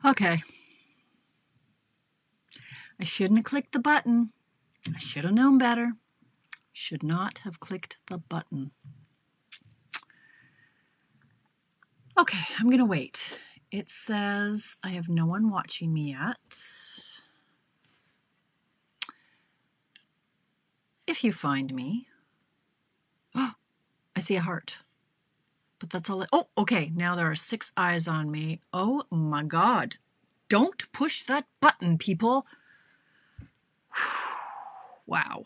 Okay. I shouldn't have clicked the button. I should have known better. Should not have clicked the button. Okay, I'm going to wait. It says I have no one watching me yet. If you find me. Oh, I see a heart. But that's all. Oh, okay. Now there are 6 eyes on me. Oh my God. Don't push that button, people. Wow.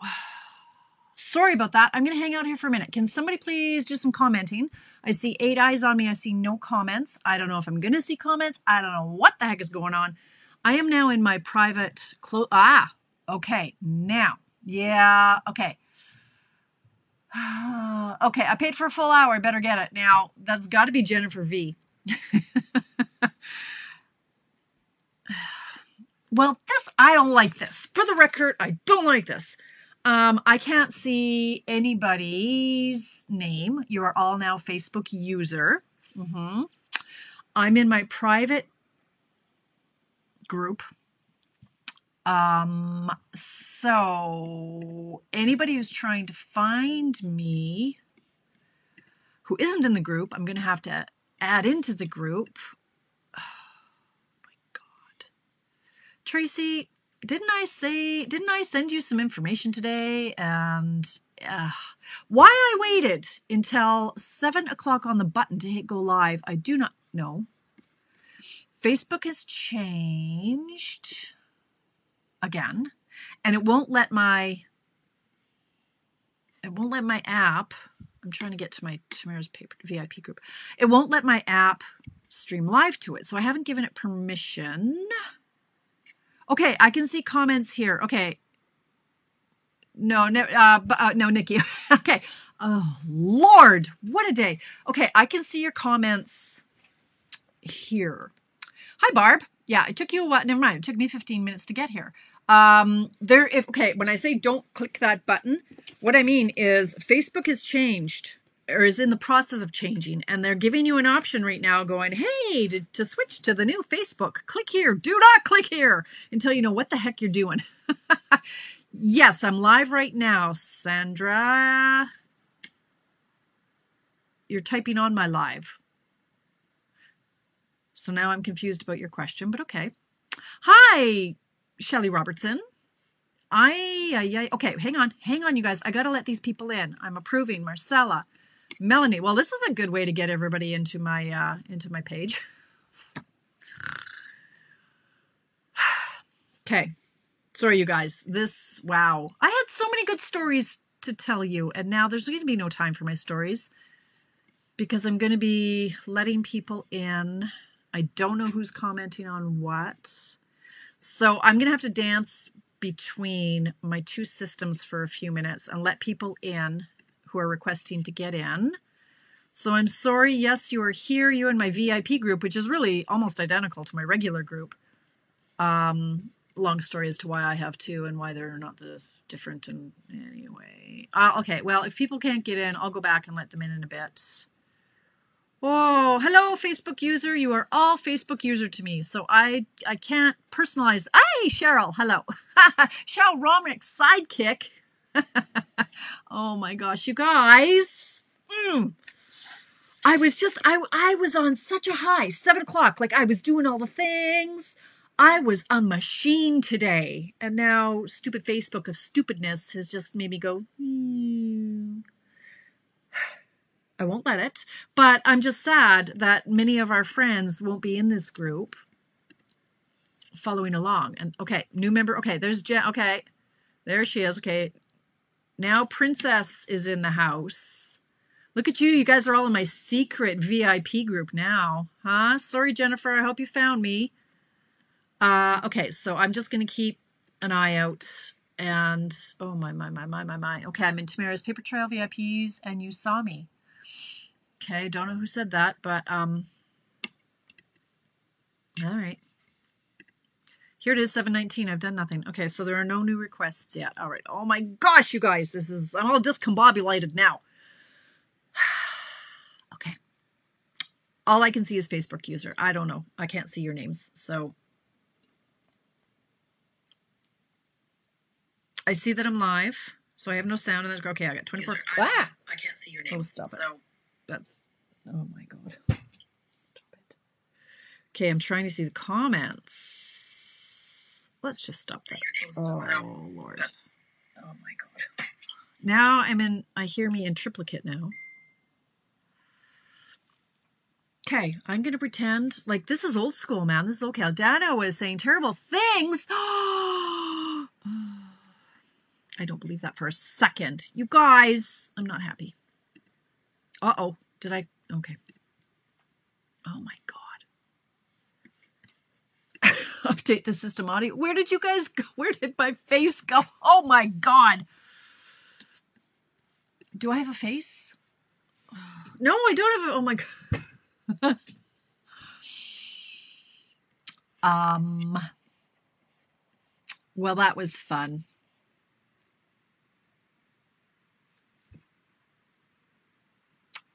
Sorry about that. I'm going to hang out here for a minute. Can somebody please do some commenting? I see 8 eyes on me. I see no comments. I don't know if I'm going to see comments. I don't know what the heck is going on. I am now in my private okay. Now. Yeah. Okay. Okay. I paid for a full hour. I better get it. Now, that's got to be Jennifer V. Well, I don't like this. For the record, I don't like this. I can't see anybody's name. You are all now Facebook user. I'm in my private group. So anybody who's trying to find me who isn't in the group, I'm going to have to add into the group. Oh my God. Tracy, didn't I send you some information today? And why I waited until 7 o'clock on the button to hit go live, I do not know. Facebook has changed again, and it won't let my app. I'm trying to get to my Tamara's VIP group. It won't let my app stream live to it, so I haven't given it permission. Okay, I can see comments here. Okay. No, Nikki. Okay. Oh, Lord, what a day. Okay, I can see your comments here. Hi, Barb. Yeah, it took you a while. Never mind. It took me 15 minutes to get here. When I say don't click that button, what I mean is Facebook has changed or is in the process of changing, and they're giving you an option right now going, hey, to switch to the new Facebook, click here. Do not click here until you know what the heck you're doing. Yes, I'm live right now, Sandra. You're typing on my live. So now I'm confused about your question, but okay. Hi, Shelley Robertson. Okay, hang on, you guys. I got to let these people in. I'm approving. Marcella, Melanie. Well, this is a good way to get everybody into my page. Okay. Sorry, you guys. Wow. I had so many good stories to tell you, and now there's going to be no time for my stories because I'm going to be letting people in. I don't know who's commenting on what. So I'm going to have to dance between my 2 systems for a few minutes and let people in who are requesting to get in. So I'm sorry. Yes, you are here. You in my VIP group, which is really almost identical to my regular group. Long story as to why I have 2 and why they're not different. And anyway, okay. Well, if people can't get in, I'll go back and let them in a bit. Oh, hello, Facebook user. You are all Facebook user to me, so I can't personalize. Hey, Cheryl, hello. Cheryl Romanick's sidekick. Oh my gosh, you guys. I was on such a high, 7 o'clock, like I was doing all the things. I was a machine today, and now stupid Facebook of stupidness has just made me go, I won't let it, but I'm just sad that many of our friends won't be in this group following along. And okay, new member. Okay, there's Jen. Okay, there she is. Okay, now Princess is in the house. Look at you. You guys are all in my secret VIP group now, huh? Sorry, Jennifer. I hope you found me. Okay, so I'm just going to keep an eye out. And oh my. Okay, I'm in Tamara's Paper Trail VIPs, and you saw me. Okay, don't know who said that, but all right. Here it is, 7:19. I've done nothing. Okay, so there are no new requests yet. All right. Oh my gosh, you guys, I'm all discombobulated now. Okay. All I can see is Facebook user. I don't know. I can't see your names. So I see that I'm live. So I have no sound. And then, okay, I got 24. I can't see your names. Oh, stop it. So that's, oh my God. Stop it. Okay, I'm trying to see the comments. Let's just stop that. Oh, Lord. Oh my God. Now I hear me in triplicate now. Okay, I'm going to pretend like this is old school, man. This is okay. Dana was saying terrible things. I don't believe that for a second. You guys, I'm not happy. Uh-oh. Did I? Okay. Oh my God. Update the system audio. Where did you guys go? Where did my face go? Oh my God. Do I have a face? No, I don't have a, oh my God. Well, that was fun.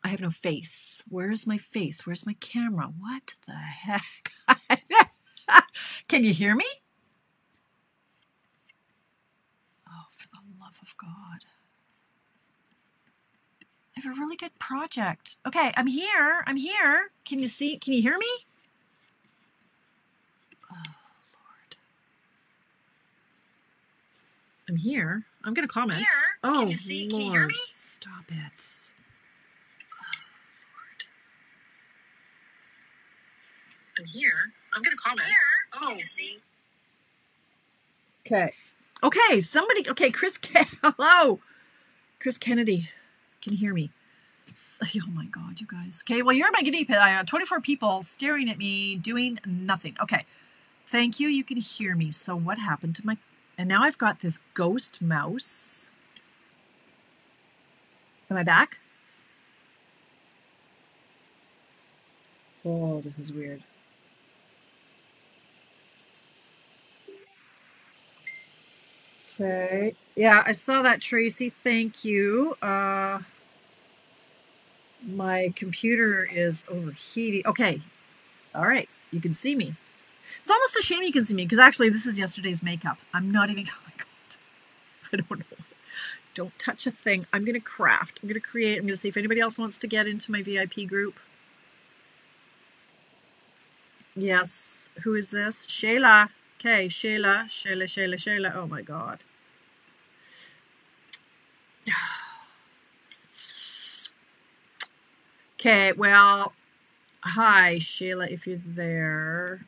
I have no face. Where's my face? Where's my camera? What the heck? Can you hear me? Oh, for the love of God. I have a really good project. Okay, I'm here. I'm here. Can you see? Can you hear me? Oh, Lord. I'm here. I'm going to comment. Here. Oh, can you see? Lord. Can you hear me? Stop it. I'm here. I'm going to comment. Here. Oh. See? Okay. Okay, somebody. Okay, hello. Chris Kennedy. Can you hear me? Oh my God, you guys. Okay, well, you're my guinea pig. I have 24 people staring at me doing nothing. Okay. Thank you. You can hear me. So what happened to my... And now I've got this ghost mouse. Am I back? Oh, this is weird. Okay. Yeah, I saw that, Tracy. Thank you. My computer is overheating. Okay. All right. You can see me. It's almost a shame you can see me because actually this is yesterday's makeup. I'm not even... Oh my God. I don't know. Don't touch a thing. I'm going to craft. I'm going to create. I'm going to see if anybody else wants to get into my VIP group. Yes. Who is this? Shayla. Okay, Shayla. Oh my God. Okay, well, hi, Shayla, if you're there.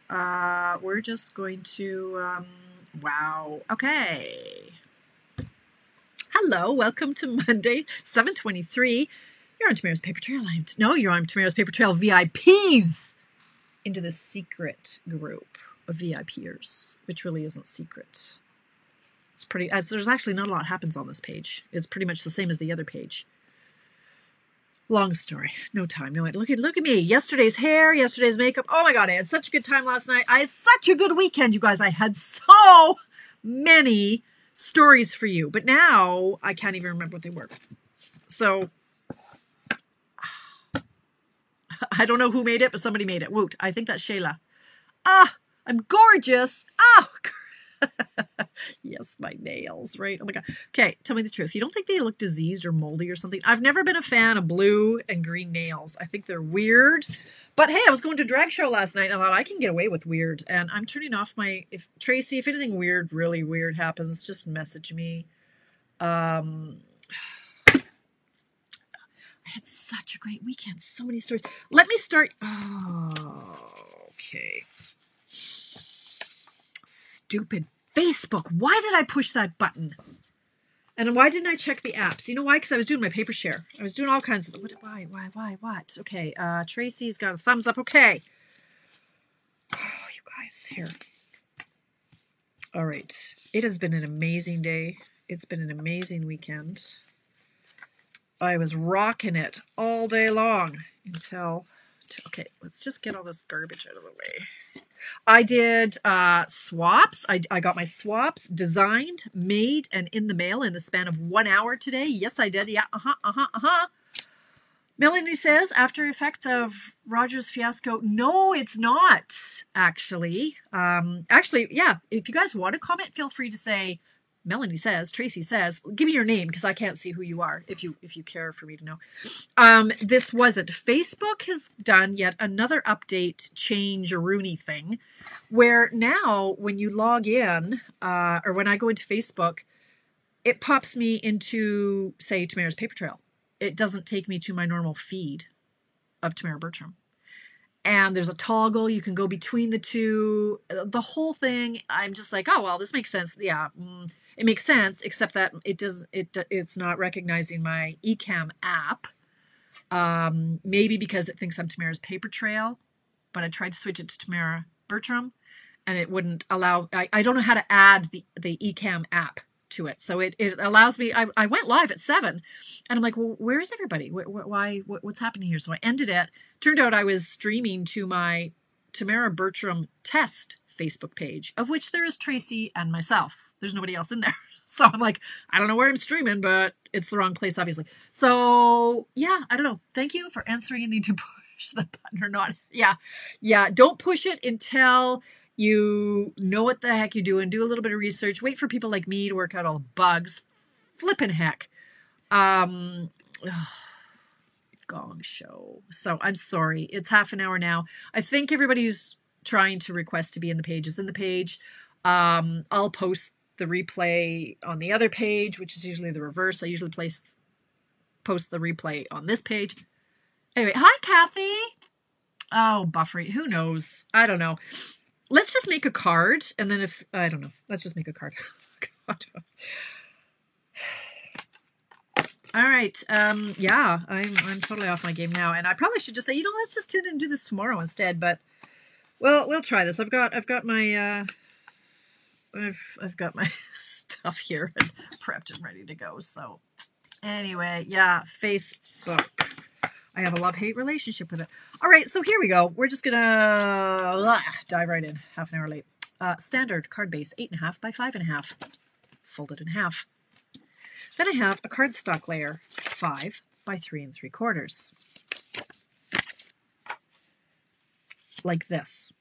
We're just going to, wow. Okay. Hello, welcome to Monday, 7:23. You're on Tamara's Paper Trail. You're on Tamara's Paper Trail VIPs into the secret group of VIPers, which really isn't secret. It's pretty, there's actually not a lot happens on this page. It's pretty much the same as the other page. Long story. No time. No, look at me. Yesterday's hair, yesterday's makeup. Oh my God, I had such a good time last night. I had such a good weekend, you guys. I had so many stories for you, but now I can't even remember what they were. So I don't know who made it, but somebody made it. Woot. I think that's Shayla. Ah, I'm gorgeous. Oh, yes, my nails, right? Oh my God. Okay, tell me the truth. You don't think they look diseased or moldy or something? I've never been a fan of blue and green nails. I think they're weird. But hey, I was going to a drag show last night and I thought I can get away with weird. And I'm turning off my, Tracy, if anything weird, really weird happens, just message me. I had such a great weekend. So many stories. Let me start. Oh, okay. Stupid Facebook. Why did I push that button? And why didn't I check the apps? You know why? Because I was doing my paper share. I was doing all kinds of... Why? What? Okay. Tracy's got a thumbs up. Okay. Oh, you guys. Here. All right. It has been an amazing day. It's been an amazing weekend. I was rocking it all day long until... Okay, let's just get all this garbage out of the way. I did swaps. I got my swaps designed, made, and in the mail in the span of 1 hour today. Yes, I did. Yeah, Melanie says, after effects of Roger's fiasco. No, it's not, actually. Actually, yeah, if you guys want to comment, feel free to say, Melanie says, Tracy says, give me your name because I can't see who you are if you care for me to know. This wasn't. Facebook has done yet another update change a Rooney thing where now when you log in or when I go into Facebook, it pops me into, say, Tamara's paper trail. It doesn't take me to my normal feed of Tamara Bertram. And there's a toggle. You can go between the two. The whole thing, I'm just like, oh, well, this makes sense. Yeah, it makes sense, except that it's not recognizing my eCam app. Maybe because it thinks I'm Tamara's paper trail. But I tried to switch it to Tamara Bertram, and it wouldn't allow. I don't know how to add the eCam app to it. So it allows me, I went live at 7 and I'm like, well, where's everybody? What's happening here? So I ended it. Turned out I was streaming to my Tamara Bertram test Facebook page, of which there is Tracy and myself. There's nobody else in there. So I'm like, I don't know where I'm streaming, but it's the wrong place, obviously. So yeah, I don't know. Thank you for answering. You need to push the button or not. Yeah. Don't push it until you know what the heck you're doing. Do a little bit of research. Wait for people like me to work out all the bugs. Flippin' heck. Gong show. So I'm sorry. It's half an hour now. I think everybody who's trying to request to be in the page is in the page. I'll post the replay on the other page, which is usually the reverse. I usually post the replay on this page. Anyway, hi, Kathy. Oh, buffering. Who knows? I don't know. Let's just make a card, and then I don't know. Let's just make a card. God. All right. Yeah, I'm totally off my game now, and I probably should just say, let's just tune in and do this tomorrow instead. But well, we'll try this. I've got my I've got my stuff here and prepped and ready to go. So anyway, yeah, Facebook. I have a love-hate relationship with it. All right, so here we go. We're just gonna dive right in. Half an hour late. Standard card base, 8.5 by 5.5, folded in half. Then I have a cardstock layer, 5 by 3 3/4, like this.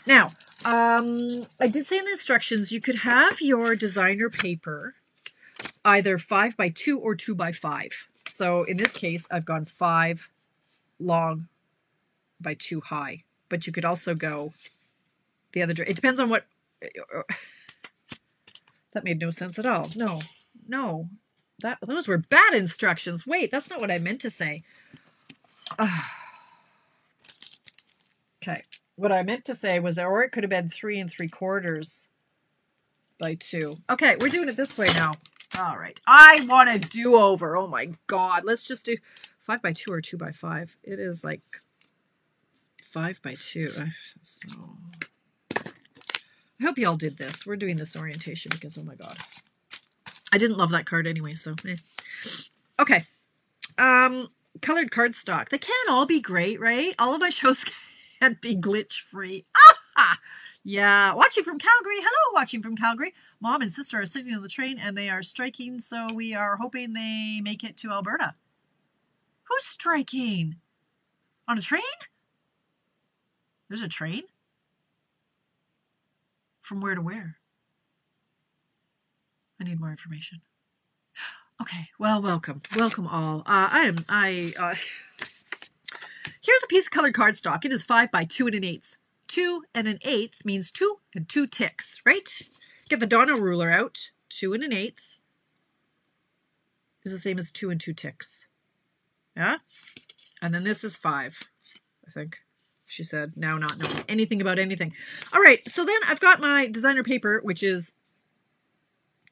Now, I did say in the instructions you could have your designer paper either 5 by 2 or 2 by 5. So in this case, I've gone 5 long by 2 high, but you could also go the other direction. It depends on what. That made no sense at all. No, those were bad instructions. Wait, that's not what I meant to say. Okay, what I meant to say was, or it could have been 3 3/4 by 2. Okay, we're doing it this way now. All right, I want a do-over. Oh my God, let's just do 5 by 2 or 2 by 5. It is like 5 by 2. So I hope you all did this. We're doing this orientation because, oh my God, I didn't love that card anyway. So okay, colored cardstock. They can't all be great, right? All of my shows can't be glitch free. Yeah, watching from Calgary. Hello, watching from Calgary. Mom and sister are sitting on the train and they are striking, so we are hoping they make it to Alberta. Who's striking? On a train? There's a train? From where to where? I need more information. Okay, well, welcome all. Here's a piece of colored cardstock. It is 5 by 2 1/8. 2 1/8 means 2 and 2 ticks, right? Get the Donna ruler out. 2 1/8 is the same as 2 and 2 ticks. Yeah? And then this is 5, I think. She said, now not knowing anything about anything. All right, so then I've got my designer paper, which is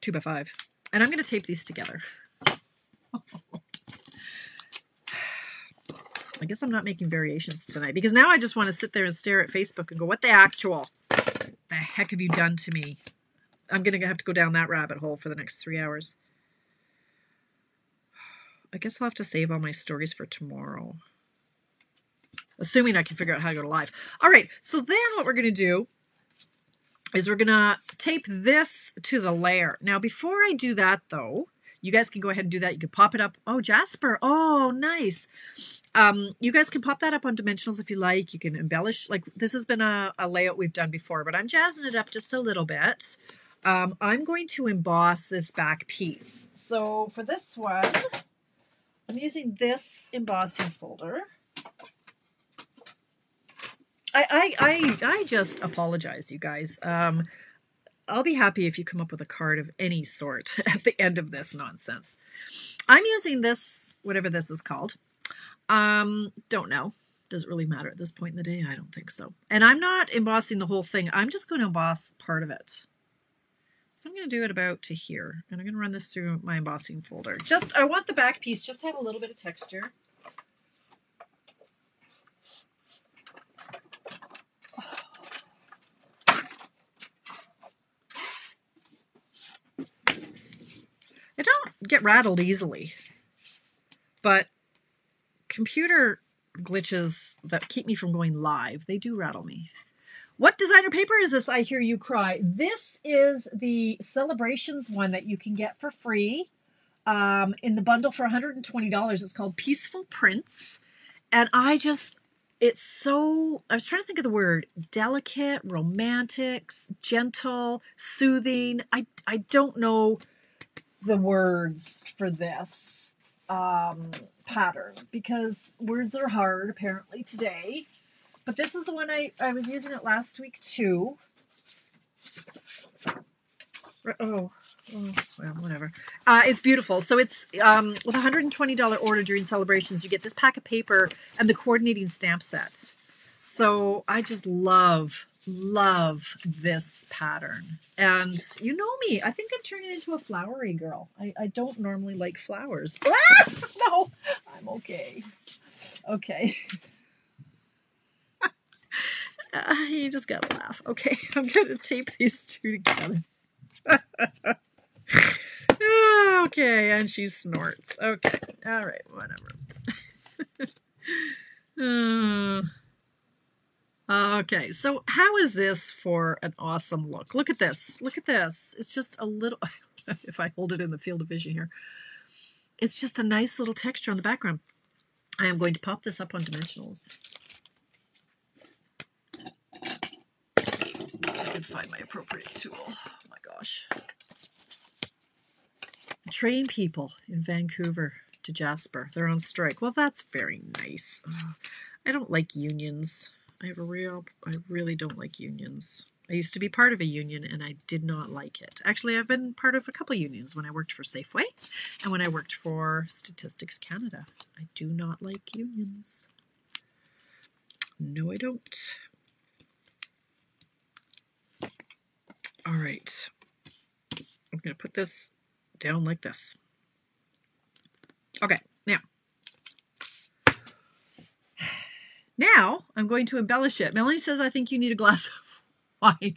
2 by 5. And I'm going to tape these together. I guess I'm not making variations tonight because now I just want to sit there and stare at Facebook and go, what the heck have you done to me? I'm going to have to go down that rabbit hole for the next 3 hours. I guess I'll have to save all my stories for tomorrow. Assuming I can figure out how to go to live. All right, so then what we're going to do is we're going to tape this to the layer. Now, before I do that, though, you guys can go ahead and do that. You can pop it up. Oh, Jasper. Oh, nice. You guys can pop that up on dimensionals if you like. You can embellish. Like, this has been a layout we've done before, but I'm jazzing it up just a little bit. I'm going to emboss this back piece. So for this one, I'm using this embossing folder. I just apologize, you guys. I'll be happy if you come up with a card of any sort at the end of this nonsense. I'm using this, whatever this is called. Don't know. Does it really matter at this point in the day? I don't think so. And I'm not embossing the whole thing. I'm just going to emboss part of it. So I'm going to do it about to here. And I'm going to run this through my embossing folder. I want the back piece just to have a little bit of texture. I don't get rattled easily, but computer glitches that keep me from going live, they do rattle me. What designer paper is this? I hear you cry. This is the Sale-a-brations one that you can get for free in the bundle for $120. It's called Peaceful Prints. And it's so, I was trying to think of the word, delicate, romantic, gentle, soothing. I don't know the words for this pattern because words are hard apparently today. But this is the one I was using it last week too. Oh, well, whatever. It's beautiful. So it's with a $120 order during Sale-a-brations, you get this pack of paper and the coordinating stamp set. So I just love this pattern. And you know me, I think I'm turning into a flowery girl. I don't normally like flowers. Ah! No, I'm okay. Okay. You just gotta laugh. Okay, I'm gonna tape these two together. Okay, and she snorts. Okay, all right, whatever. Okay, so how is this for an awesome look? Look at this. Look at this. It's just a little, if I hold it in the field of vision here, it's just a nice little texture on the background. I am going to pop this up on dimensionals. I can find my appropriate tool. Oh my gosh. Train people in Vancouver to Jasper. They're on strike. Well, that's very nice. I don't like unions. I really don't like unions. I used to be part of a union and I did not like it. Actually, I've been part of a couple unions when I worked for Safeway and when I worked for Statistics Canada. I do not like unions. No, I don't. All right. I'm going to put this down like this. Okay, now I'm going to embellish it. Melanie says, I think you need a glass of wine.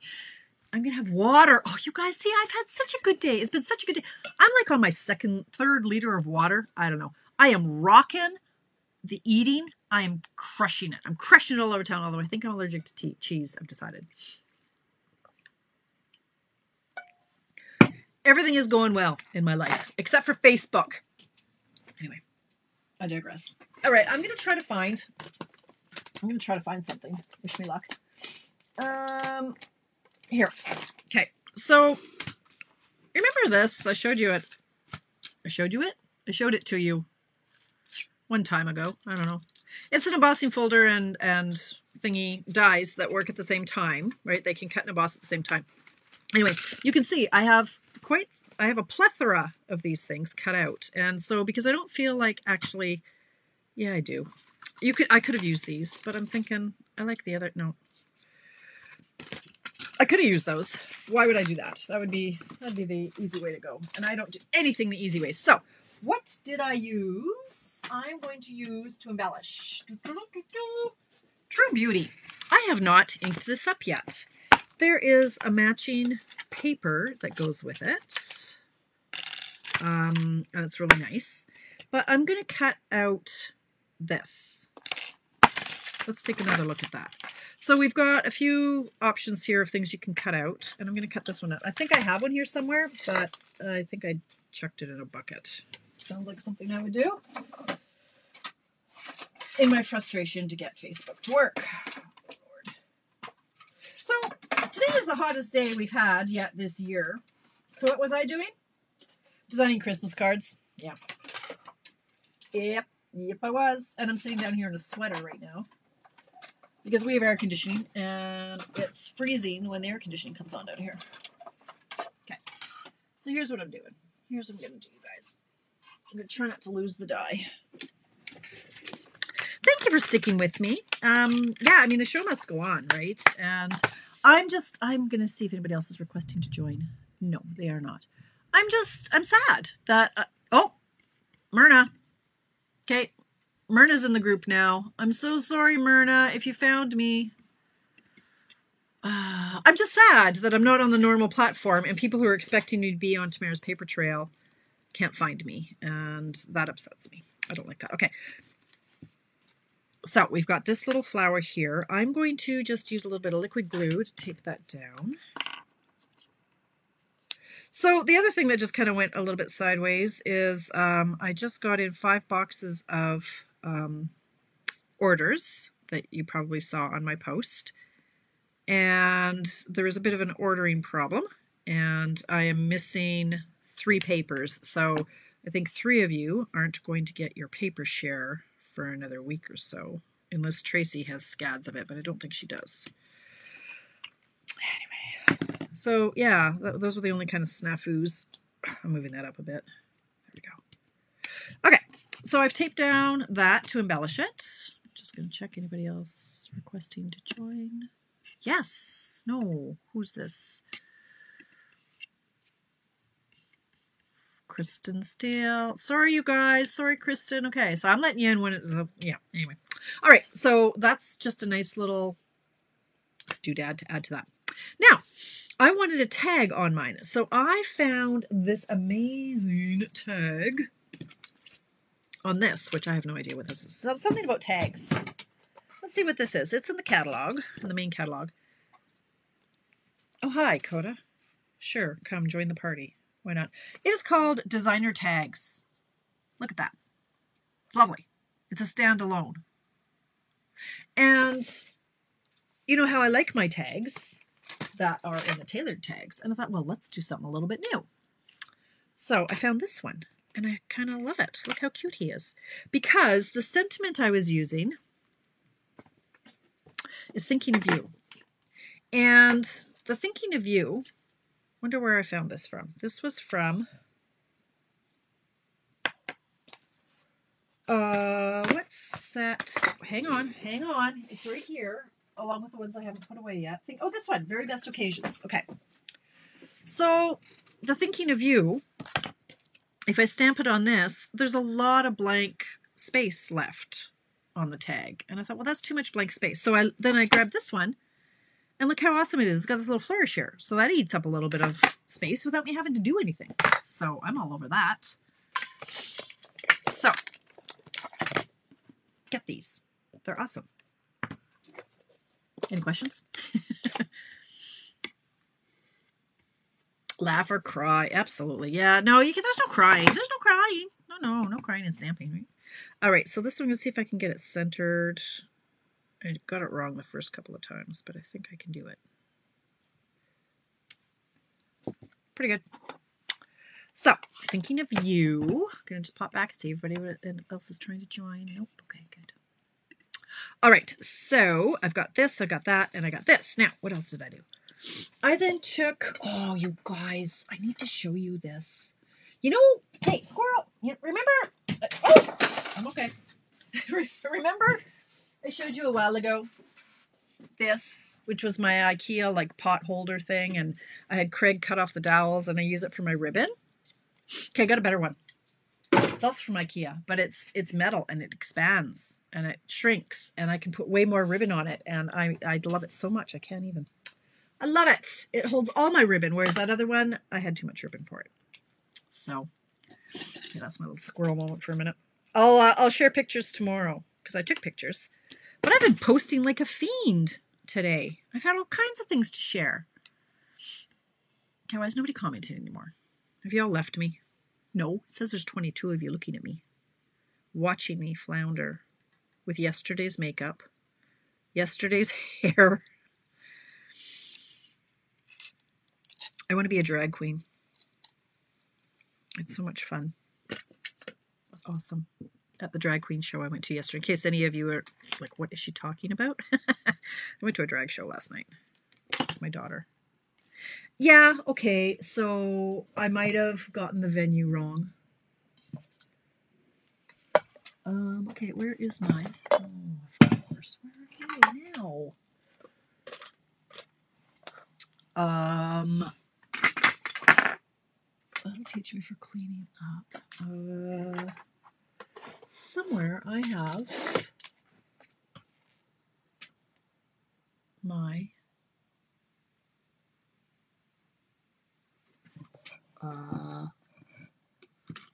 I'm going to have water. Oh, you guys, see, I've had such a good day. It's been such a good day. I'm like on my third liter of water. I don't know. I am rocking the eating. I am crushing it. I'm crushing it all over town, although I think I'm allergic to cheese, I've decided. Everything is going well in my life, except for Facebook. Anyway, I digress. All right, I'm going to try to find something. Wish me luck. Here. Okay, so remember this? I showed it to you one time ago. I don't know. It's an embossing folder and thingy dies that work at the same time, right? They can cut and emboss at the same time. Anyway, you can see I have a plethora of these things cut out. And so because I don't feel like actually, yeah, I do. I could have used these, but I'm thinking I like the other. No. I could have used those. Why would I do that? That'd be the easy way to go. And I don't do anything the easy way. So what did I use? I'm going to use to embellish. True Beauty. I have not inked this up yet. There is a matching paper that goes with it. That's really nice. But I'm going to cut out this. Let's take another look at that. So we've got a few options here of things you can cut out. And I'm going to cut this one out. I think I have one here somewhere, but I think I chucked it in a bucket. Sounds like something I would do. in my frustration to get Facebook to work. Lord. So today is the hottest day we've had yet this year. So what was I doing? Designing Christmas cards. Yeah. Yep, I was. And I'm sitting down here in a sweater right now because we have air conditioning and it's freezing when the air conditioning comes on down here. Okay. So here's what I'm doing. Here's what I'm going to do, you guys. I'm going to try not to lose the die. Thank you for sticking with me. Yeah, I mean, the show must go on, right? And I'm going to see if anybody else is requesting to join. No, they are not. I'm sad that, oh, Myrna. Okay, Myrna's in the group now. I'm so sorry, Myrna, if you found me. I'm just sad that I'm not on the normal platform and people who are expecting me to be on Tamara's paper trail can't find me, and that upsets me. I don't like that. Okay. So we've got this little flower here. I'm going to just use a little bit of liquid glue to tape that down. So the other thing that just kind of went a little bit sideways is I just got in 5 boxes of orders that you probably saw on my post. And there is a bit of an ordering problem. And I am missing 3 papers. So I think 3 of you aren't going to get your paper share for another week or so. Unless Tracy has scads of it, but I don't think she does. Anyway, so yeah, those were the only kind of snafus. I'm moving that up a bit. There we go. Okay, so I've taped down that to embellish it. Just going to check anybody else requesting to join. Yes. No. Who's this? Kristen Steele. Sorry, you guys. Sorry, Kristen. Okay, so I'm letting you in when it's, yeah, anyway. All right, so that's just a nice little doodad to add to that. Now, I wanted a tag on mine. So I found this amazing tag on this, which I have no idea what this is. So something about tags. Let's see what this is. It's in the catalog, in the main catalog. Oh, hi, Coda. Sure, come join the party. Why not? It is called Designer Tags. Look at that. It's lovely. It's a standalone. And you know how I like my tags that are in the tailored tags. And I thought, well, let's do something a little bit new. So I found this one and I kind of love it. Look how cute he is. Because the sentiment I was using is thinking of you. And the thinking of you, wonder where I found this from. This was from, what's that? Hang on. It's right here, along with the ones I haven't put away yet. Oh, this one, Very Best Occasions. Okay. So the thinking of you, if I stamp it on this, there's a lot of blank space left on the tag. And I thought, well, that's too much blank space. So then I grabbed this one. And look how awesome it is. It's got this little flourish here. So that eats up a little bit of space without me having to do anything. So I'm all over that. So get these. They're awesome. Any questions? Laugh or cry. Absolutely. Yeah. No, there's no crying. There's no crying. No crying and stamping, right? All right. So this one, let's see if I can get it centered. I got it wrong the first couple of times, but I think I can do it. Pretty good. So, thinking of you. I'm going to just pop back and see if everybody else is trying to join. Nope. Okay, good. All right. So, I've got this, I've got that, and I got this. Now, what else did I do? I then took, oh, you guys, I need to show you this. You know, hey, squirrel, remember? Oh, I'm okay. Remember? I showed you a while ago this, which was my IKEA like pot holder thing, and I had Craig cut off the dowels and I use it for my ribbon. Okay, I got a better one. It's also from IKEA, but it's metal and it expands and it shrinks and I can put way more ribbon on it, and I love it so much I can't even. I love it. It holds all my ribbon, whereas that other one, I had too much ribbon for it. So okay, that's my little squirrel moment for a minute. I'll share pictures tomorrow because I took pictures. But I've been posting like a fiend today. I've had all kinds of things to share. Okay, why is nobody commenting anymore? Have you all left me? No, it says there's 22 of you looking at me. Watching me flounder. with yesterday's makeup, yesterday's hair. I want to be a drag queen. It's so much fun. It was awesome. At the drag queen show I went to yesterday. In case any of you are like, what is she talking about? I went to a drag show last night with my daughter. Yeah, okay, so I might have gotten the venue wrong. Okay, where is my... Oh, of course, where are you now? That'll teach me for cleaning up. Somewhere I have my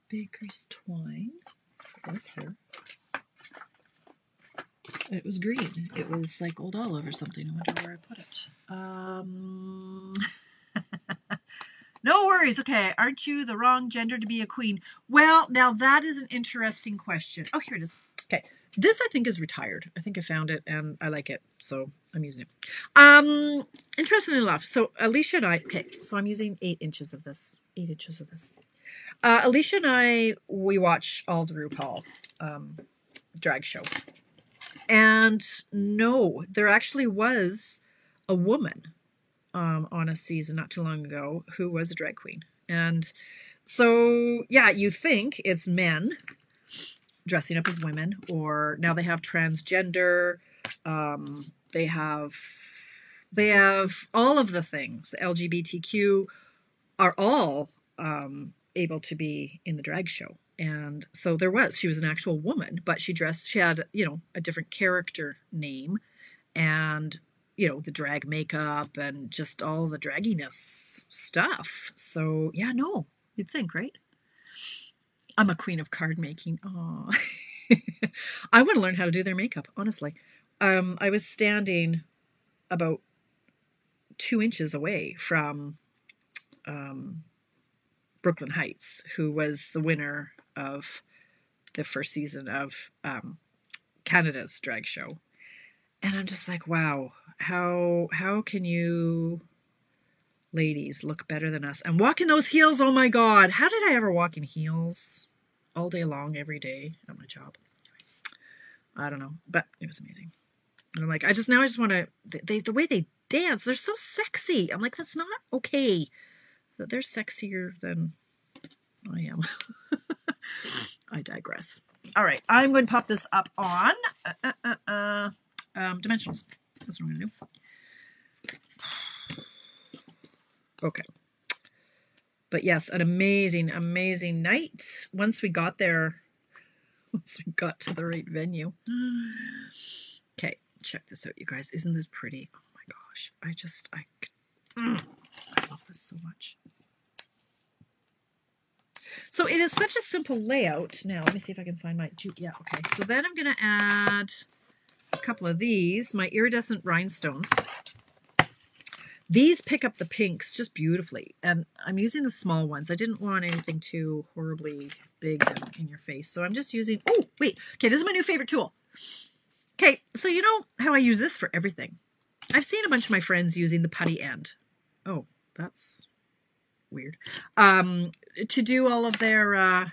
baker's twine. It was here. It was green. It was like old olive or something. I wonder where I put it. No worries. Okay, aren't you the wrong gender to be a queen? Well, now that is an interesting question. Oh, here it is. Okay, this I think is retired. I think I found it and I like it, so I'm using it. Interestingly enough, so Alicia and I, okay, so I'm using 8 inches of this. 8 inches of this. Alicia and I, we watch all the RuPaul drag show. And no, there actually was a woman on a season not too long ago who was a drag queen. And so, yeah, you think it's men dressing up as women, or now they have transgender, they have all of the things. The LGBTQ are all able to be in the drag show. And so she was an actual woman, but she had, a different character name and, the drag makeup and just all the dragginess stuff. So yeah, no, you'd think, right? I'm a queen of card making. Oh, I want to learn how to do their makeup, honestly. I was standing about 2 inches away from Brooklyn Heights, who was the winner of the first season of Canada's drag show. And I'm just like, wow, how can you ladies look better than us? And walk in those heels, oh my God. How did I ever walk in heels all day long, every day at my job? I don't know, but it was amazing. And I'm like, I just want to, the way they dance, they're so sexy. I'm like, that's not okay. That they're sexier than I am. I digress. All right, I'm going to pop this up on dimensionals. That's what I'm going to do. Okay. But yes, an amazing, amazing night. Once we got there, once we got to the right venue. Okay, check this out, you guys. Isn't this pretty? Oh my gosh. I love this so much. So it is such a simple layout. Now, let me see if I can find my... Yeah, okay. So then I'm going to add a couple of these, my iridescent rhinestones. These pick up the pinks just beautifully. And I'm using the small ones. I didn't want anything too horribly big and in your face. So I'm just using... Oh, wait. Okay, this is my new favorite tool. Okay, so you know how I use this for everything. I've seen a bunch of my friends using the putty end. Oh, that's weird. To do all of their...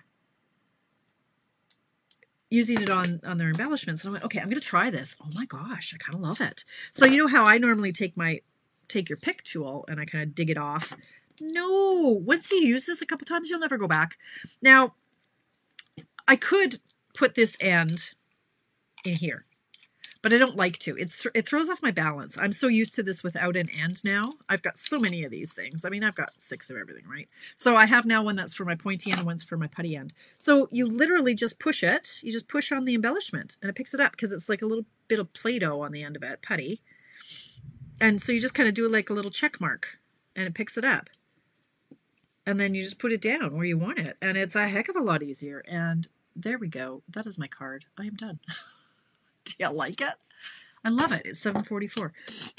using it on their embellishments. And I went, okay, I'm going to try this. Oh my gosh, I kind of love it. So you know how I normally take your pick tool and I kind of dig it off? No, once you use this a couple times, you'll never go back. Now, I could put this end in here, but I don't like to. It throws off my balance. I'm so used to this without an end now. I've got so many of these things. I mean, I've got 6 of everything, right? So I have now one that's for my pointy end and one's for my putty end. So you literally just push it. You just push on the embellishment and it picks it up because it's like a little bit of Play-Doh on the end of it, putty. And so you just kind of do like a little check mark and it picks it up. And then you just put it down where you want it. And it's a heck of a lot easier. And there we go. That is my card. I am done. Do you like it? I love it. It's 7:44.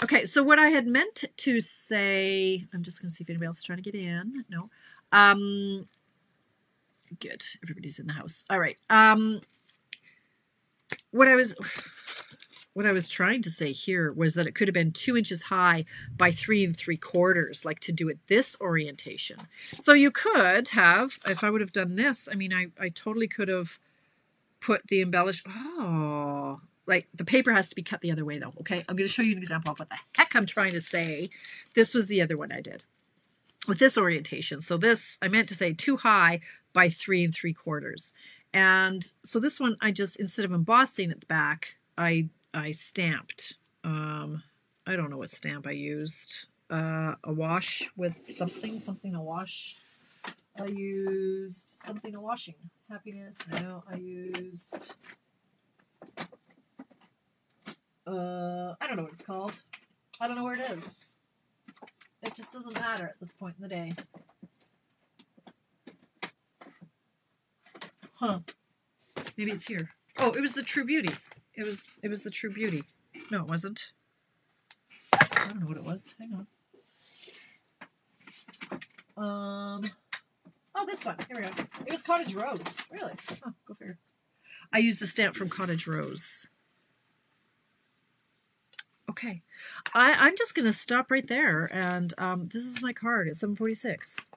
Okay, so what I had meant to say, I'm just going to see if anybody else is trying to get in. No. Good. Everybody's in the house. All right. what I was trying to say here was that it could have been 2 inches high by 3 3/4, like to do it this orientation. So you could have, if I would have done this, I mean, I totally could have put the embellishment. Oh, like the paper has to be cut the other way though. Okay, I'm going to show you an example of what the heck I'm trying to say. This was the other one I did with this orientation. So this, I meant to say 2 high by 3 3/4. And so this one, I just, instead of embossing at the back, I stamped. I don't know what stamp I used. A wash with something awash. I used something washing. Happiness. No, I used. I don't know what it's called. I don't know where it is. It just doesn't matter at this point in the day. Huh. Maybe it's here. Oh, it was the True Beauty. It was the True Beauty. No, it wasn't. I don't know what it was. Hang on. Oh, this one. Here we go. It was Cottage Rose. Really? Oh, go figure. I used the stamp from Cottage Rose. Okay. I'm just going to stop right there. And this is my card at 7:46.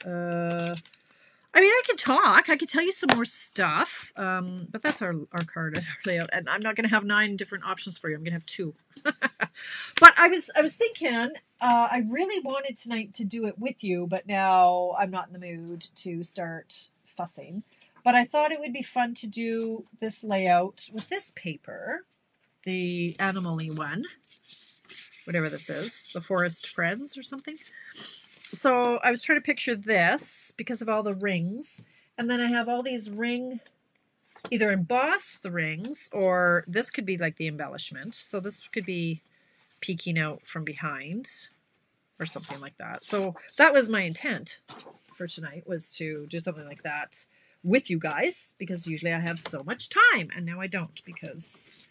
I mean, I could talk. I could tell you some more stuff. But that's our card and our layout. And I'm not going to have 9 different options for you. I'm going to have 2. But I was thinking, I really wanted tonight to do it with you, but now I'm not in the mood to start fussing. But I thought it would be fun to do this layout with this paper, the animal-y one, whatever this is, the Forest Friends or something. So I was trying to picture this because of all the rings. And then I have all these either emboss the rings, or this could be like the embellishment. So this could be peeking out from behind or something like that. So that was my intent for tonight, was to do something like that with you guys, because usually I have so much time and now I don't because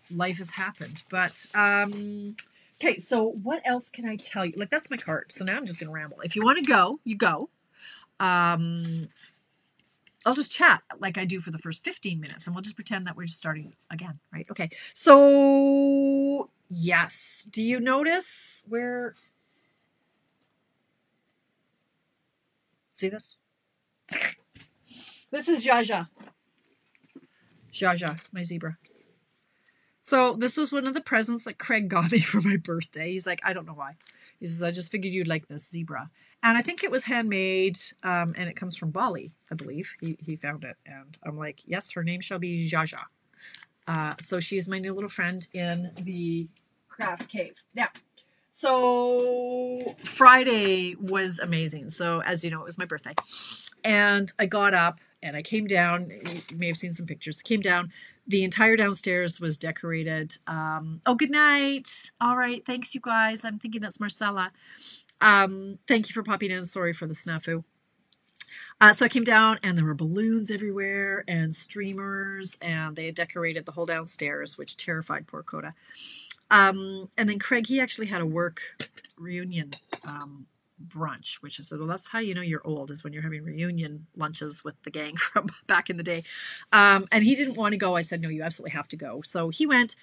life has happened. But okay, so what else can I tell you? Like, that's my card. So now I'm just going to ramble. If you want to go, you go. I'll just chat like I do for the first 15 minutes, and we'll just pretend that we're just starting again, right? Okay. So, yes. Do you notice where... See this? This is Jaja. Jaja, my zebra. So this was one of the presents that Craig got me for my birthday. He's like, I don't know why. He says, I just figured you'd like this zebra. And I think it was handmade, and it comes from Bali, I believe. He found it. And I'm like, yes, her name shall be Jaja. So she's my new little friend in the craft cave. Now, so Friday was amazing. So as you know, it was my birthday. And I got up and I came down. You may have seen some pictures. Came down. The entire downstairs was decorated. Oh, good night. All right. Thanks, you guys. I'm thinking that's Marcella. Thank you for popping in. Sorry for the snafu. So I came down and there were balloons everywhere and streamers, and they had decorated the whole downstairs, which terrified poor Coda. And then Craig, he actually had a work reunion brunch, which I said, well, that's how you know you're old, is when you're having reunion lunches with the gang from back in the day. And he didn't want to go. I said, no, you absolutely have to go. So he went.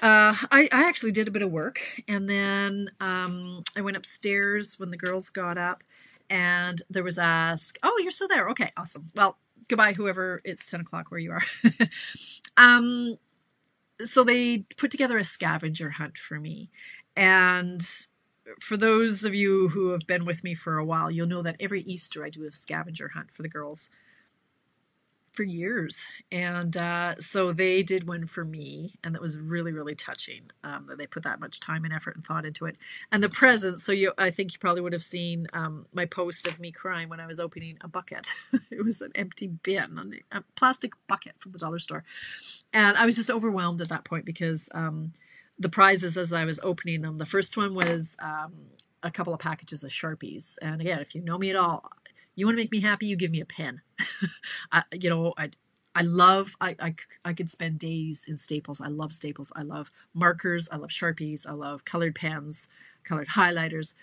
I actually did a bit of work, and then I went upstairs when the girls got up, and there was oh, you're still there. Okay, awesome. Well, goodbye, whoever. It's 10 o'clock where you are. So they put together a scavenger hunt for me. And for those of you who have been with me for a while, you'll know that every Easter I do a scavenger hunt for the girls for years. And so they did one for me, and that was really, really touching that they put that much time and effort and thought into it. And the presents, so I think you probably would have seen my post of me crying when I was opening a bucket. It was an empty bin, a plastic bucket from the dollar store. And I was just overwhelmed at that point because the prizes, as I was opening them, the first one was a couple of packages of Sharpies. And again, if you know me at all, you want to make me happy, you give me a pen. I could spend days in Staples. I love Staples. I love markers. I love Sharpies. I love colored pens, colored highlighters.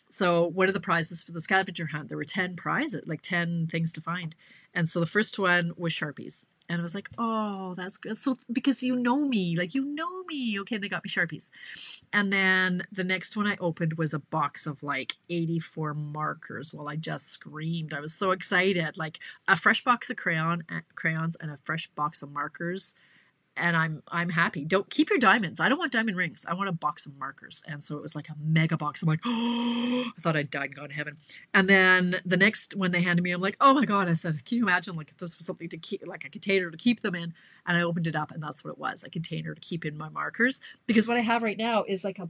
So what are the prizes for the scavenger hunt? There were 10 prizes, like 10 things to find. And so the first one was Sharpies. And I was like, oh, that's good. So, because you know me, like, you know me. Okay, they got me Sharpies. And then the next one I opened was a box of like 84 markers. Well, I just screamed. I was so excited. Like a fresh box of crayons and a fresh box of markers. And I'm happy. Don't keep your diamonds. I don't want diamond rings. I want a box of markers. And so it was like a mega box. I'm like, oh, I thought I'd died and gone to heaven. And then the next one they handed me, I'm like, oh my God. I said, can you imagine like if this was something to keep, like a container to keep them in? And I opened it up and that's what it was, a container to keep in my markers. Because what I have right now is like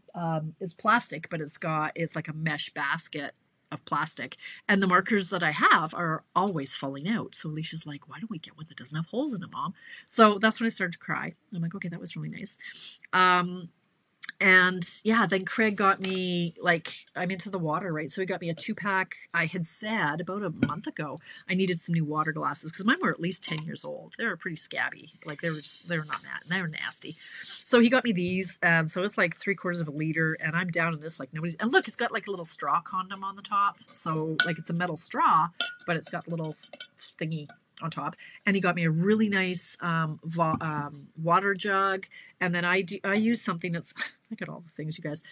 is plastic, but it's like a mesh basket of plastic. And the markers that I have are always falling out. So Alicia's like, why don't we get one that doesn't have holes in it, Mom? So that's when I started to cry. I'm like, okay, that was really nice. And yeah, then Craig got me, like, I'm into the water, right? So he got me a 2-pack. I had said about a month ago, I needed some new water glasses because mine were at least 10 years old. They were pretty scabby. Like they were not they were nasty. So he got me these. And so it's like 3/4 of a liter. And I'm down in this like nobody's. And look, it's got like a little straw condom on the top. So like it's a metal straw, but it's got a little thingy on top. And he got me a really nice water jug. And then I use something that's, look at all the things, you guys.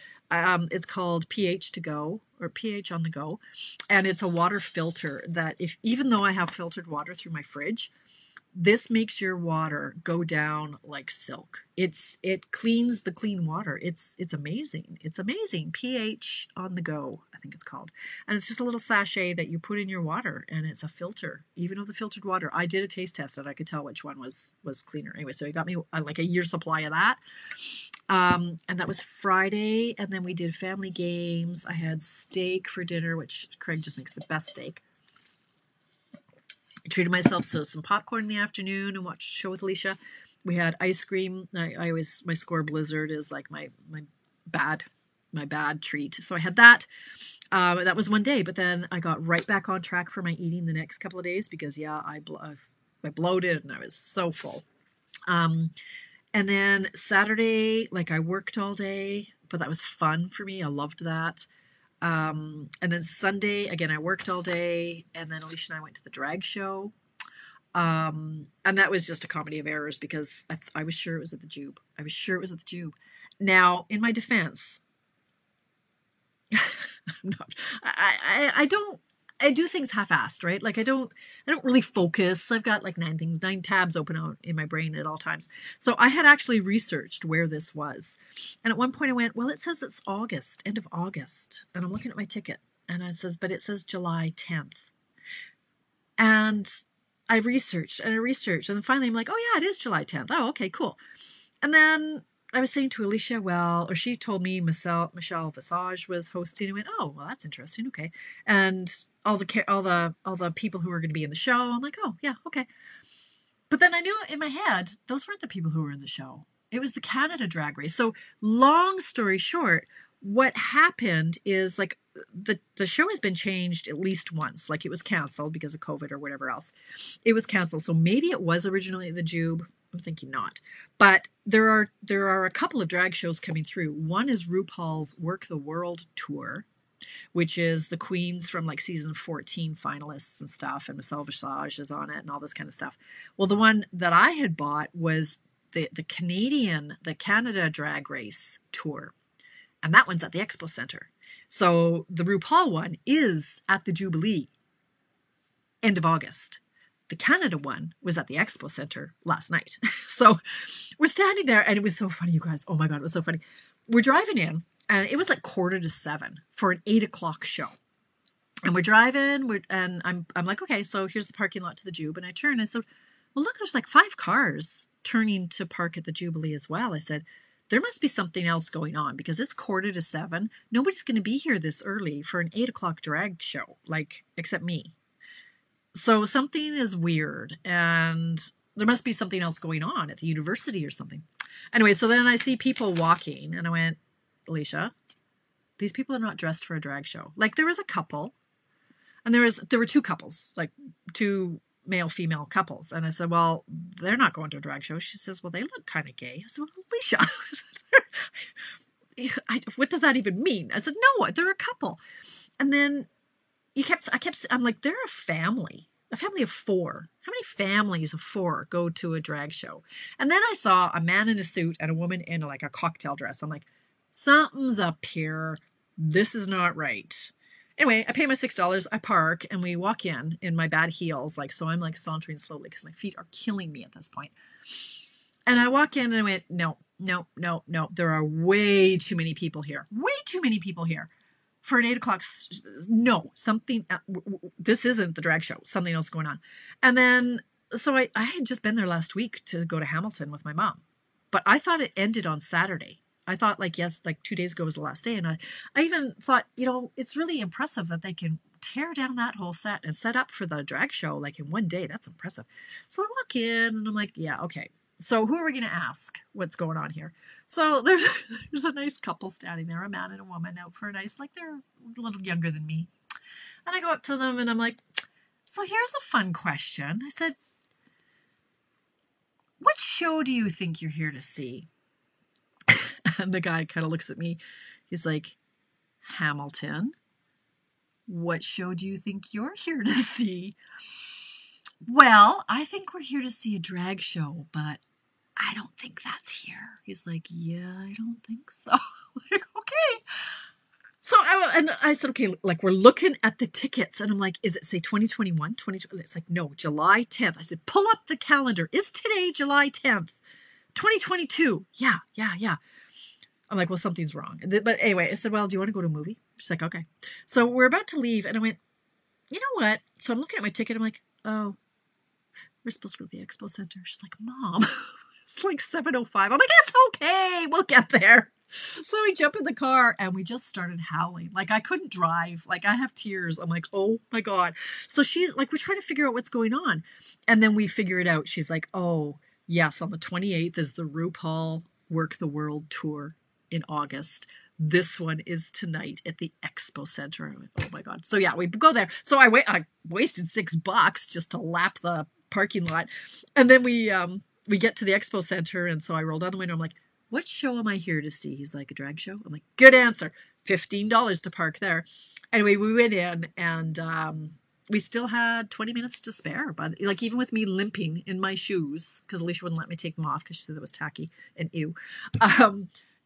It's called pH to go, or pH on the go. And it's a water filter that even though I have filtered water through my fridge, this makes your water go down like silk. It cleans the clean water. It's amazing. It's amazing. pH on the go, I think it's called. And it's just a little sachet that you put in your water, and it's a filter. Even though the filtered water, I did a taste test and I could tell which one was cleaner. Anyway, so he got me like a year's supply of that. And that was Friday, and then we did family games. I had steak for dinner, which Craig just makes the best steak. I treated myself to some popcorn in the afternoon and watched a show with Alicia. We had ice cream. I always, my Score Blizzard is like my bad treat. So I had that. That was one day, but then I got right back on track for my eating the next couple of days because I bloated and I was so full. And then Saturday, like I worked all day, but that was fun for me. I loved that. And then Sunday, again, I worked all day, and then Alicia and I went to the drag show. And that was just a comedy of errors because I was sure it was at the Jube. I was sure it was at the Jube. Now, in my defense, I'm not, I do things half-assed, right? Like I don't really focus. I've got like 9 tabs open out in my brain at all times. So I had actually researched where this was. And at one point I went, well, it says it's August, end of August. And I'm looking at my ticket and it says July 10th. And I researched and then finally I'm like, oh yeah, it is July 10th. Oh, okay, cool. And then I was saying to Alicia, or she told me Michelle Visage was hosting. I went, oh, well, that's interesting. Okay. And all the people who were going to be in the show, I'm like, oh yeah, okay. But then I knew in my head, those weren't the people who were in the show. It was the Canada Drag Race. So long story short, what happened is like the show has been changed at least once. Like it was canceled because of COVID or whatever else. It was canceled. So maybe it was originally the Jube. I'm thinking not. But there are a couple of drag shows coming through. One is RuPaul's Work the World Tour, which is the queens from like season 14 finalists and stuff, and Michelle Visage is on it and all this kind of stuff. Well, the one that I had bought was the Canada Drag Race Tour. And that one's at the Expo Center. So the RuPaul one is at the Jubilee, end of August. The Canada one was at the Expo Center last night. So we're standing there and it was so funny, you guys. Oh my God, it was so funny. We're driving in and it was like 6:45 for an 8:00 show. And we're driving and I'm like, okay, so here's the parking lot to the Jube. And I turn and I said, well, look, there's like 5 cars turning to park at the Jubilee as well. I said, there must be something else going on because it's 6:45. Nobody's going to be here this early for an 8:00 drag show, like, except me. So something is weird and there must be something else going on at the university or something. Anyway, so then I see people walking and I went, Alicia, these people are not dressed for a drag show. Like there was a couple and there were 2 couples, like 2 male-female couples. And I said, well, they're not going to a drag show. She says, well, they look kind of gay. I said, well, Alicia, what does that even mean? I said, no, they're a couple. And then I'm like, they're a family. a family of 4. How many families of 4 go to a drag show? And then I saw a man in a suit and a woman in like a cocktail dress. I'm like, something's up here. This is not right. Anyway, I pay my $6. I park and we walk in my bad heels. Like, so I'm like sauntering slowly because my feet are killing me at this point. And I walk in and I went, no. There are way too many people here. Way too many people here. For an 8 o'clock, no, something, this isn't the drag show, something else going on. And then, so I had just been there last week to go to Hamilton with my mom, but I thought it ended on Saturday. I thought like 2 days ago was the last day. And I even thought, it's really impressive that they can tear down that whole set and set up for the drag show like in one day. That's impressive. So I walk in and I'm like, yeah, okay. So who are we going to ask what's going on here? So there's a nice couple standing there, a man and a woman out for a nice, like they're a little younger than me. And I go up to them and I'm like, so here's a fun question. I said, what show do you think you're here to see? And the guy kind of looks at me. He's like, Hamilton. What show do you think you're here to see? Well, I think we're here to see a drag show, but I don't think that's here. He's like, yeah, I don't think so. Like, okay. So I said, okay, like we're looking at the tickets and I'm like, is it say 2021? It's like, no, July 10th. I said, pull up the calendar. Is today July 10th? 2022. Yeah. I'm like, well, something's wrong. But anyway, I said, well, do you want to go to a movie? She's like, okay. So we're about to leave and I went, you know what? So I'm looking at my ticket. I'm like, oh, we're supposed to go to the Expo Center. She's like, Mom, it's like 7:05. I'm like, it's okay. We'll get there. So we jump in the car and we just started howling. Like I couldn't drive. Like I have tears. I'm like, oh my God. So she's like, we're trying to figure out what's going on. And then we figure it out. She's like, oh yes, on the 28th is the RuPaul Work the World Tour in August. This one is tonight at the Expo Center. I went, oh my God. So yeah, we go there. So I wasted $6 just to lap the parking lot. And then we get to the Expo Center. And so I roll down the window. I'm like, what show am I here to see? He's like, a drag show. I'm like, good answer. $15 to park there. Anyway, we went in and we still had 20 minutes to spare. But like even with me limping in my shoes, because Alicia wouldn't let me take them off because she said it was tacky and ew.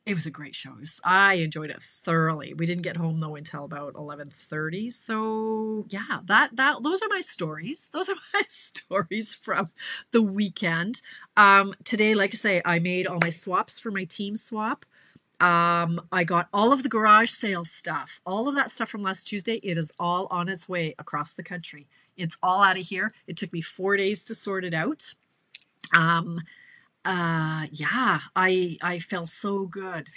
It was a great show. I enjoyed it thoroughly. We didn't get home though until about 11:30. So yeah, those are my stories. Those are my stories from the weekend. Today, like I say, I made all my swaps for my team swap. I got all of the garage sale stuff, all of that stuff from last Tuesday. It is all on its way across the country. It's all out of here. It took me 4 days to sort it out. Yeah, I feel so good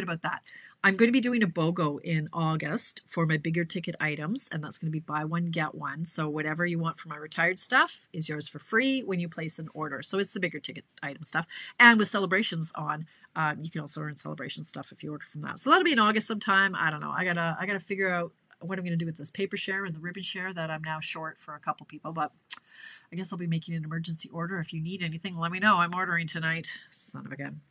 about that. I'm going to be doing a BOGO in August for my bigger ticket items, and that's going to be buy one, get one. So whatever you want for my retired stuff is yours for free when you place an order. So it's the bigger ticket item stuff. And with Celebrations on, you can also earn Celebration stuff if you order from that. So that'll be in August sometime. I don't know. I gotta figure out what I'm going to do with this paper share and the ribbon share that I'm now short for a couple people, but I guess I'll be making an emergency order. If you need anything, let me know. I'm ordering tonight. Son of a gun.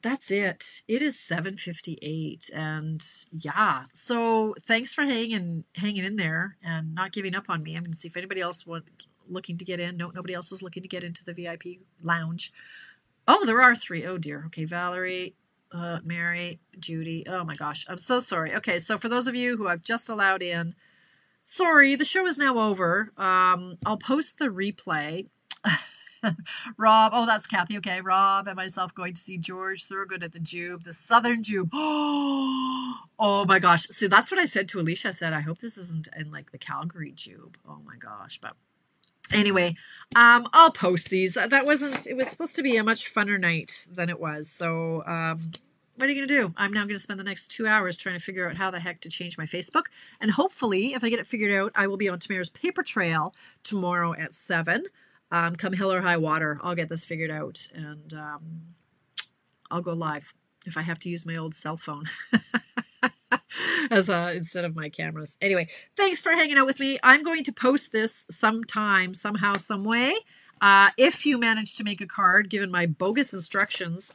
That's it. It is 7:58, and yeah. So thanks for hanging in there and not giving up on me. I'm going to see if anybody else looking to get in. No, nobody else was looking to get into the VIP lounge. Oh, there are 3. Oh dear. Okay, Valerie, Mary, Judy. Oh my gosh, I'm so sorry. Okay, so for those of you who I've just allowed in, sorry, the show is now over. I'll post the replay. Rob, oh, that's Kathy. Okay, Rob and myself going to see George Thorogood at the Jube, the Southern Jube. Oh my gosh. See, that's what I said to Alicia. I said, I hope this isn't in like the Calgary Jube. Oh my gosh. But anyway, I'll post these. That wasn't, it was supposed to be a much funner night than it was. So, what are you going to do? I'm now going to spend the next 2 hours trying to figure out how the heck to change my Facebook. And hopefully, if I get it figured out, I will be on Tamara's paper trail tomorrow at 7. Come hell or high water, I'll get this figured out. And I'll go live if I have to use my old cell phone as instead of my cameras. Anyway, thanks for hanging out with me. I'm going to post this sometime, somehow, some way. If you manage to make a card, given my bogus instructions,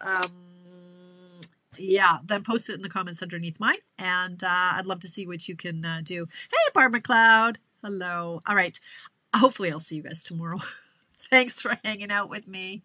yeah, then post it in the comments underneath mine. And I'd love to see what you can do. Hey, Barb McLeod. Hello. All right. Hopefully I'll see you guys tomorrow. Thanks for hanging out with me.